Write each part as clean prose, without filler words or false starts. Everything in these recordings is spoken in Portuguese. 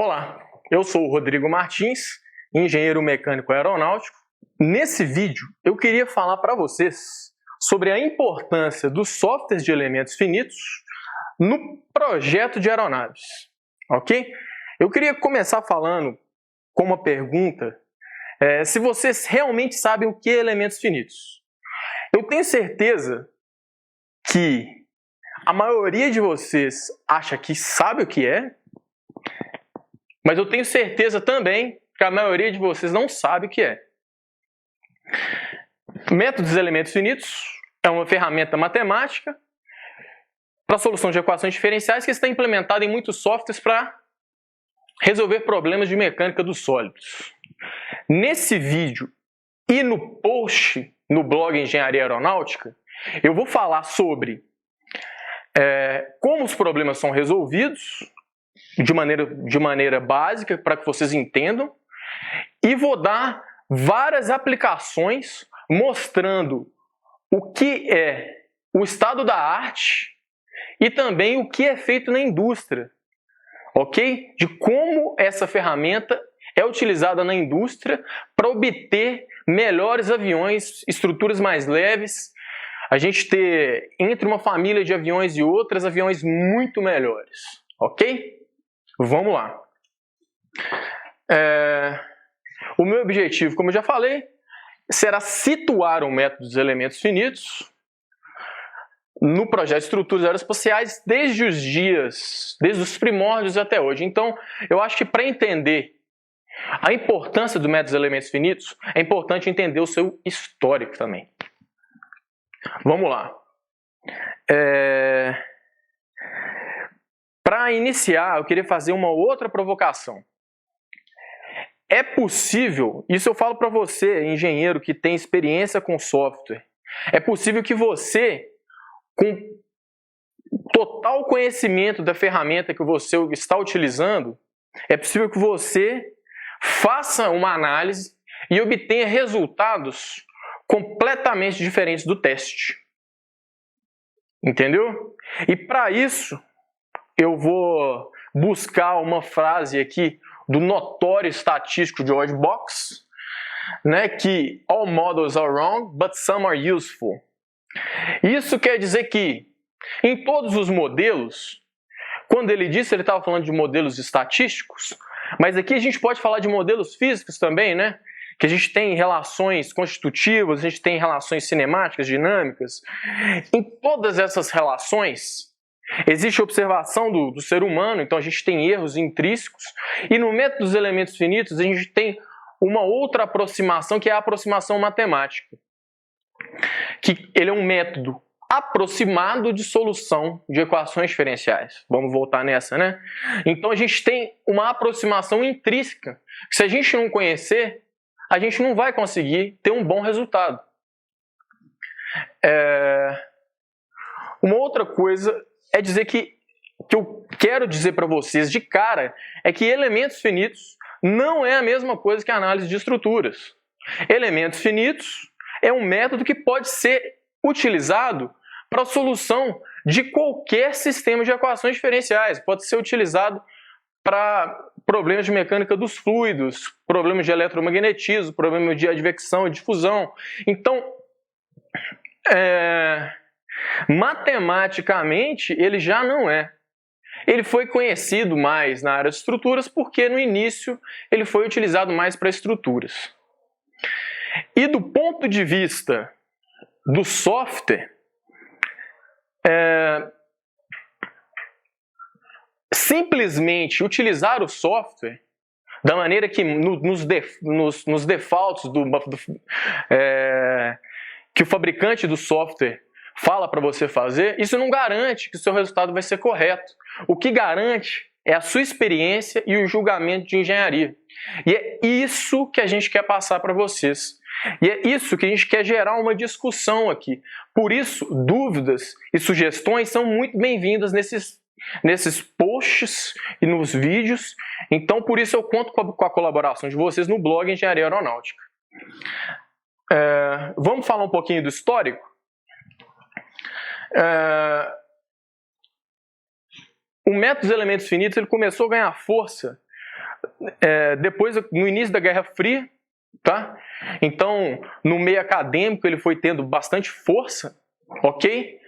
Olá, eu sou o Rodrigo Martins, engenheiro mecânico aeronáutico. Nesse vídeo eu queria falar para vocês sobre a importância dos softwares de elementos finitos no projeto de aeronaves, ok? Eu queria começar falando com uma pergunta, se vocês realmente sabem o que é elementos finitos. Eu tenho certeza que a maioria de vocês acha que sabe o que é, mas eu tenho certeza também que a maioria de vocês não sabe o que é. Métodos de elementos finitos é uma ferramenta matemática para a solução de equações diferenciais que está implementada em muitos softwares para resolver problemas de mecânica dos sólidos. Nesse vídeo e no post no blog Engenharia Aeronáutica, eu vou falar sobre como os problemas são resolvidos de maneira básica, para que vocês entendam, e vou dar várias aplicações mostrando o que é o estado da arte e também o que é feito na indústria, ok? De como essa ferramenta é utilizada na indústria para obter melhores aviões, estruturas mais leves, a gente ter, entre uma família de aviões e outras, aviões muito melhores, ok? Vamos lá. O meu objetivo, como eu já falei, será situar o método dos elementos finitos no projeto de estruturas aeroespaciais desde os primórdios até hoje. Então, eu acho que para entender a importância do método dos elementos finitos, é importante entender o seu histórico também. Vamos lá. Para iniciar, eu queria fazer uma outra provocação. É possível, isso eu falo para você, engenheiro que tem experiência com software, é possível que você, com total conhecimento da ferramenta que você está utilizando, é possível que você faça uma análise e obtenha resultados completamente diferentes do teste. Entendeu? E para isso, eu vou buscar uma frase aqui do notório estatístico George Box, né, que all models are wrong, but some are useful. Isso quer dizer que em todos os modelos, quando ele disse, ele estava falando de modelos estatísticos, mas aqui a gente pode falar de modelos físicos também, né? Que a gente tem relações constitutivas, a gente tem relações cinemáticas, dinâmicas. Em todas essas relações, existe observação do ser humano, então a gente tem erros intrínsecos. E no método dos elementos finitos, a gente tem uma outra aproximação, que é a aproximação matemática. Que ele é um método aproximado de solução de equações diferenciais. Vamos voltar nessa, né? Então a gente tem uma aproximação intrínseca, que se a gente não conhecer, a gente não vai conseguir ter um bom resultado. Uma outra coisa é dizer que eu quero dizer para vocês de cara é que elementos finitos não é a mesma coisa que análise de estruturas. Elementos finitos é um método que pode ser utilizado para a solução de qualquer sistema de equações diferenciais. Pode ser utilizado para problemas de mecânica dos fluidos, problemas de eletromagnetismo, problemas de advecção e difusão. Então, matematicamente, ele já não é. Ele foi conhecido mais na área de estruturas porque no início ele foi utilizado mais para estruturas. E do ponto de vista do software, simplesmente utilizar o software da maneira que nos defaults que o fabricante do software fala para você fazer, isso não garante que o seu resultado vai ser correto. O que garante é a sua experiência e o julgamento de engenharia. E é isso que a gente quer passar para vocês. E é isso que a gente quer gerar uma discussão aqui. Por isso, dúvidas e sugestões são muito bem-vindas nesses posts e nos vídeos. Então, por isso eu conto com a colaboração de vocês no blog Engenharia Aeronáutica. Vamos falar um pouquinho do histórico? O método dos elementos finitos ele começou a ganhar força depois, no início da Guerra Fria, tá? Então, no meio acadêmico, ele foi tendo bastante força, ok?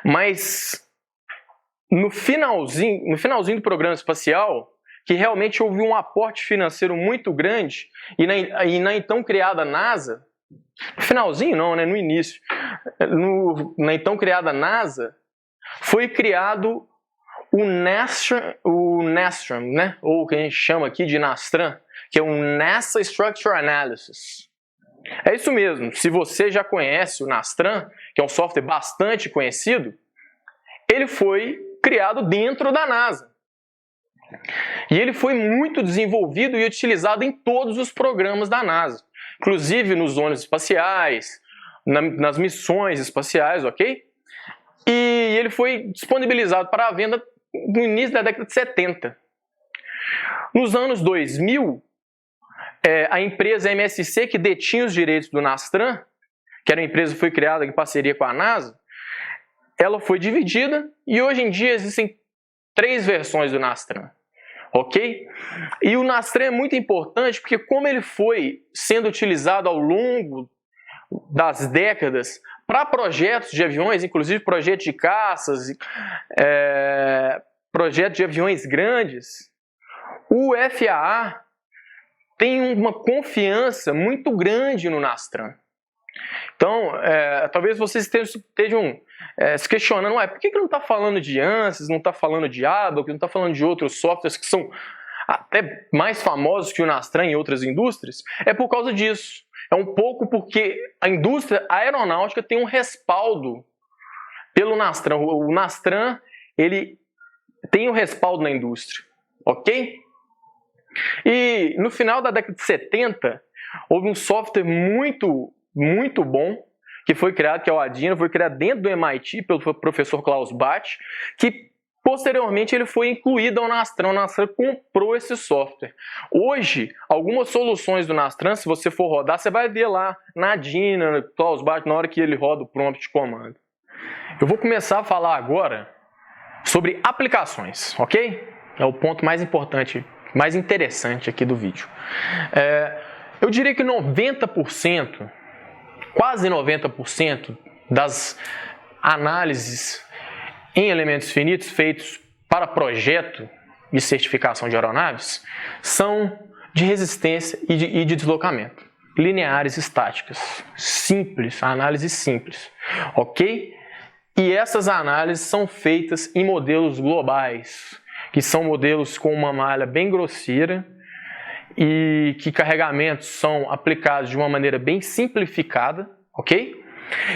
Mas no finalzinho do programa espacial, que realmente houve um aporte financeiro muito grande, e na então criada NASA, no finalzinho não, né? No início, na então criada NASA, foi criado o NASTRAM, né? Ou o que a gente chama aqui de NASTRAM, que é o NASA Structure Analysis. É isso mesmo, se você já conhece o NASTRAM, que é um software bastante conhecido, ele foi criado dentro da NASA. E ele foi muito desenvolvido e utilizado em todos os programas da NASA, inclusive nos ônibus espaciais, nas missões espaciais, ok? E ele foi disponibilizado para a venda no início da década de 70. Nos anos 2000, a empresa MSC, que detinha os direitos do NASTRAM, que era uma empresa que foi criada em parceria com a NASA, ela foi dividida e hoje em dia existem 3 versões do NASTRAM, ok? E o NASTRAM é muito importante porque como ele foi sendo utilizado ao longo das décadas para projetos de aviões, inclusive projetos de caças, projetos de aviões grandes, o FAA tem uma confiança muito grande no NASTRAM. Então, talvez vocês estejam se questionando, por que não está falando de ANSYS, não está falando de ABAC, não está falando de outros softwares que são até mais famosos que o NASTRAM em outras indústrias? É por causa disso. É um pouco porque a indústria aeronáutica tem um respaldo pelo NASTRAM. O NASTRAM, ele tem um respaldo na indústria, ok? E no final da década de 70, houve um software muito bom que foi criado, que é o Adina, foi criado dentro do MIT pelo professor Klaus Bach, que posteriormente ele foi incluído ao NASTRAM. O NASTRAM comprou esse software. Hoje, algumas soluções do NASTRAM, se você for rodar, você vai ver lá na Adina, no Klaus Bach, na hora que ele roda o prompt de comando. Eu vou começar a falar agora sobre aplicações, ok? É o ponto mais importante, mais interessante aqui do vídeo. Eu diria que 90%, quase 90% das análises em elementos finitos feitos para projeto e certificação de aeronaves são de resistência e de deslocamento, lineares estáticas, simples, análise simples, ok? E essas análises são feitas em modelos globais, que são modelos com uma malha bem grosseira e que carregamentos são aplicados de uma maneira bem simplificada, ok?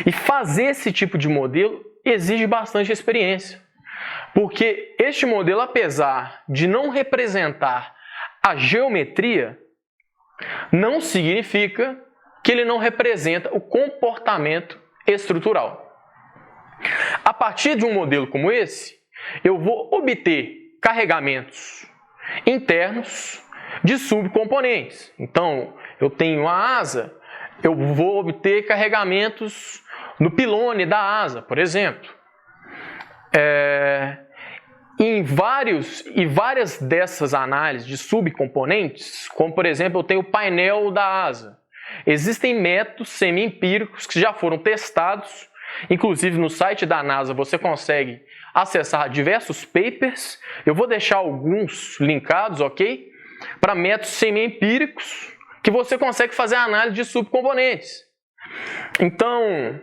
E fazer esse tipo de modelo exige bastante experiência, porque este modelo, apesar de não representar a geometria, não significa que ele não representa o comportamento estrutural. A partir de um modelo como esse, eu vou obter carregamentos internos de subcomponentes. Então, eu tenho a asa, eu vou obter carregamentos no pilone da asa, por exemplo. Várias dessas análises de subcomponentes, como por exemplo, eu tenho o painel da asa. Existem métodos semi-empíricos que já foram testados, inclusive no site da NASA você consegue acessar diversos papers. Eu vou deixar alguns linkados, ok? Para métodos semi-empíricos que você consegue fazer a análise de subcomponentes. Então,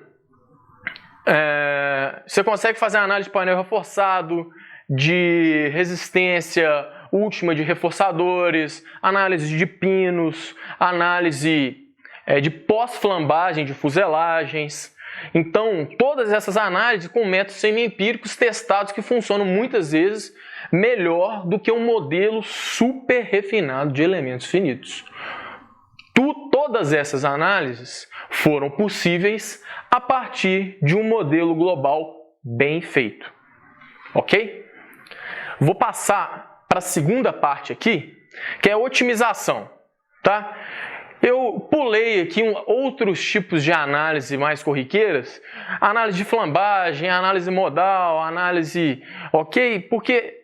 você consegue fazer a análise de painel reforçado, de resistência última de reforçadores, análise de pinos, análise de pós-flambagem de fuselagens. Então, todas essas análises com métodos semi-empíricos testados que funcionam muitas vezes melhor do que um modelo super refinado de elementos finitos. Todas essas análises foram possíveis a partir de um modelo global bem feito. Ok? Vou passar para a segunda parte aqui, que é a otimização. Tá? Eu pulei aqui outros tipos de análise mais corriqueiras, análise de flambagem, análise modal, análise, ok? Porque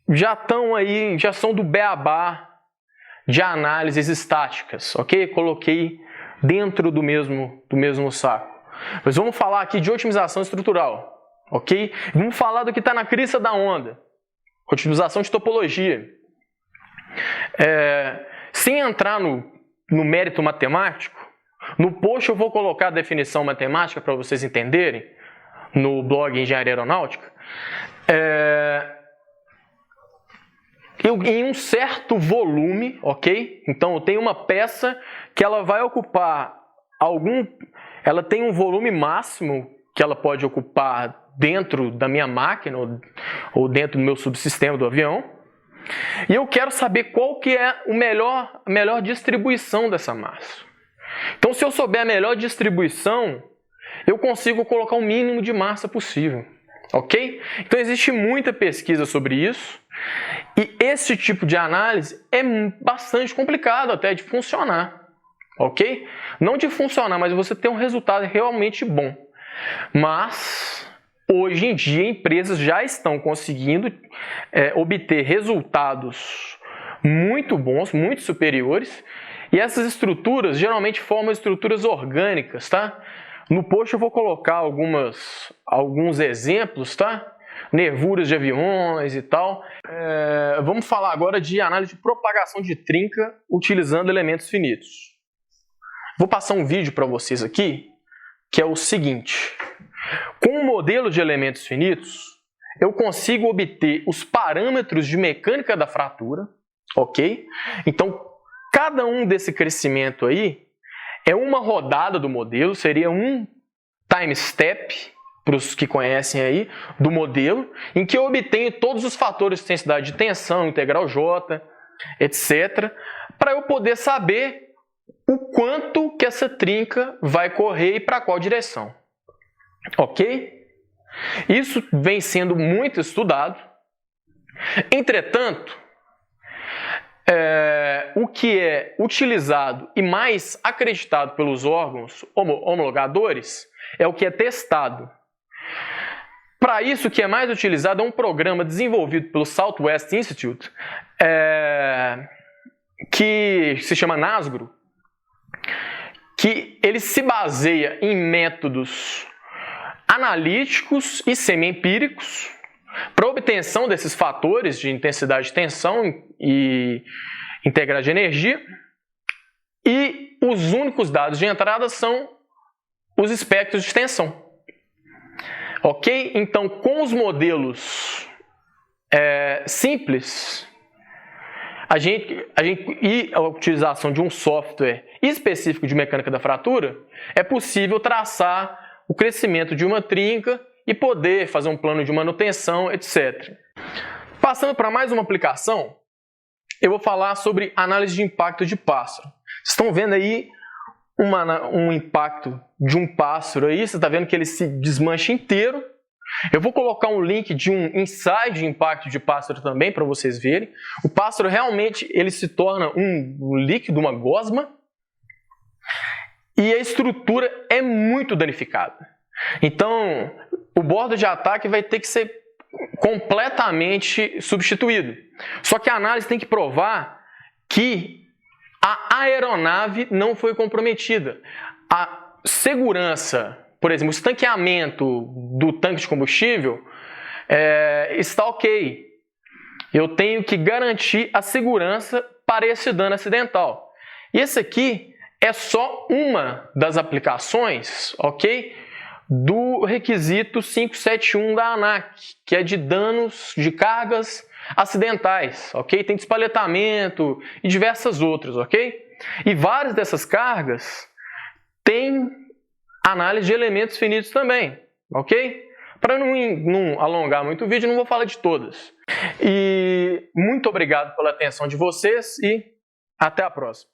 já estão aí, já são do beabá de análises estáticas, ok? Coloquei dentro do mesmo saco. Mas vamos falar aqui de otimização estrutural, ok? Vamos falar do que está na crista da onda, otimização de topologia. Sem entrar no mérito matemático, no post eu vou colocar a definição matemática para vocês entenderem, no blog Engenharia Aeronáutica. Em um certo volume, ok? Então eu tenho uma peça que ela vai ocupar ela tem um volume máximo que ela pode ocupar dentro da minha máquina ou dentro do meu subsistema do avião. E eu quero saber qual que é a melhor distribuição dessa massa. Então, se eu souber a melhor distribuição, eu consigo colocar o mínimo de massa possível, ok? Então, existe muita pesquisa sobre isso. E esse tipo de análise é bastante complicado até de funcionar, ok? Não de funcionar, mas você ter um resultado realmente bom. Mas, hoje em dia, empresas já estão conseguindo obter resultados muito bons, muito superiores. E essas estruturas geralmente formam estruturas orgânicas, tá? No post eu vou colocar alguns exemplos, tá? Nervuras de aviões e tal. Vamos falar agora de análise de propagação de trinca utilizando elementos finitos. Vou passar um vídeo para vocês aqui, que é o seguinte. Com o modelo de elementos finitos, eu consigo obter os parâmetros de mecânica da fratura, ok? Então, cada um desse crescimento aí é uma rodada do modelo, seria um time step, para os que conhecem aí, do modelo, em que eu obtenho todos os fatores de intensidade de tensão, integral J, etc., para eu poder saber o quanto que essa trinca vai correr e para qual direção. Ok? Isso vem sendo muito estudado. Entretanto, o que é utilizado e mais acreditado pelos órgãos homologadores é o que é testado. Para isso, o que é mais utilizado é um programa desenvolvido pelo Southwest Institute, que se chama NASGRO, que ele se baseia em métodos analíticos e semi-empíricos para obtenção desses fatores de intensidade de tensão e integrais de energia, e os únicos dados de entrada são os espectros de tensão. Ok? Então, com os modelos simples, e a utilização de um software específico de mecânica da fratura, é possível traçar o crescimento de uma trinca e poder fazer um plano de manutenção, etc. Passando para mais uma aplicação, eu vou falar sobre análise de impacto de pássaro. Vocês estão vendo aí um impacto de um pássaro aí, você está vendo que ele se desmancha inteiro. Eu vou colocar um link de um ensaio de impacto de pássaro também para vocês verem. O pássaro realmente ele se torna um líquido, uma gosma, e a estrutura é muito danificada. Então, o bordo de ataque vai ter que ser completamente substituído. Só que a análise tem que provar que a aeronave não foi comprometida. A segurança, por exemplo, o estanqueamento do tanque de combustível está ok. Eu tenho que garantir a segurança para esse dano acidental. E esse aqui é só uma das aplicações, ok? Do requisito 571 da ANAC, que é de danos de cargas acidentais, ok? Tem despaletamento e diversas outras, ok? E várias dessas cargas têm análise de elementos finitos também, ok? Para não alongar muito o vídeo, não vou falar de todas. E muito obrigado pela atenção de vocês e até a próxima.